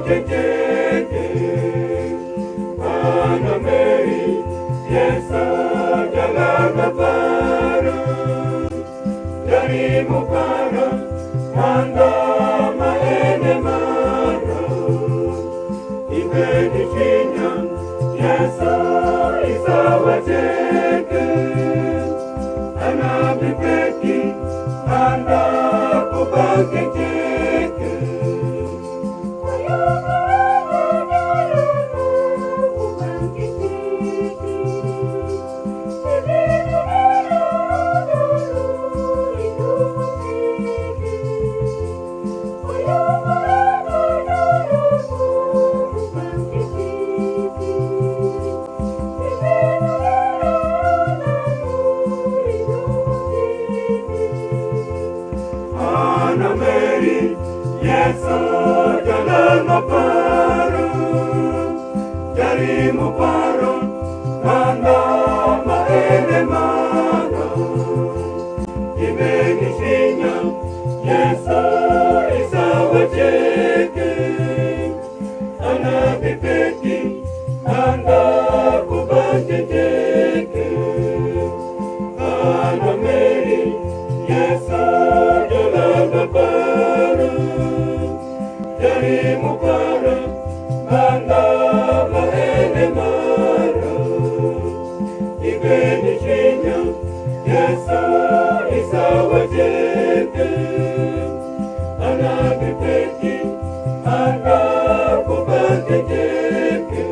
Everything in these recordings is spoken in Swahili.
kubakekeke Ana Mary Yesa jalaga para Dari mupara Manda maene mara Ibedi chinya Yesa isawa cheke Ana bipeki Anda kubakekeke Ana Mary, Yesa jalana para, jari mupara, nanda maene mana. Ibeni shinya, Yesa isawa cheke, ana bipeki, nanda kubakekeke. Ana Mary, Yesa para Jari mupara Manda maene mara Ibeni shinya Yesa isawa cheke Ana bipeki Anda kubakekeke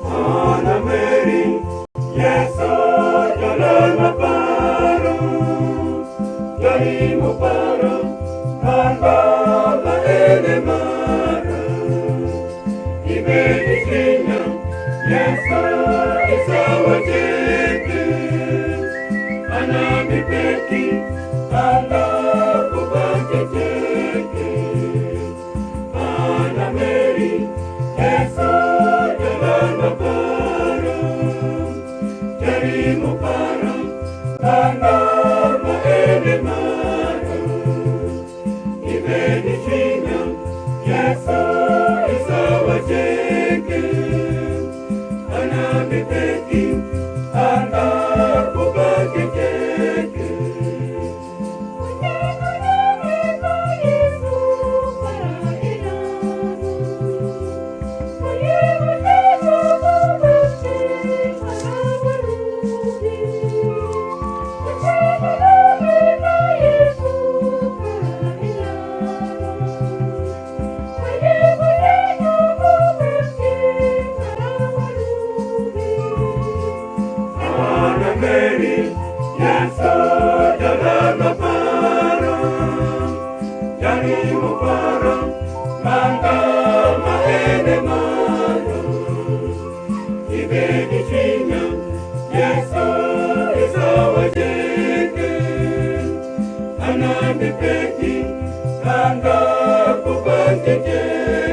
Ana Mary, Yesa jalana para, jari mupara, nanda maene mara. Ibeni shinya, Yesa isawa cheke, ana bipeki, anda kubakekeke. Ana Mary, Yesa jalana para, jari mupara, nanda maene mara. Ibeni shinya, Yesa isawa cheke, ana bipeki, anda kubakekeke. Ana Mary, Yesa jalana para, jari mupara, manda maene mara. Ibeni shinya, Yesa isawa cheke, ana bipeki, anda kubakekeke.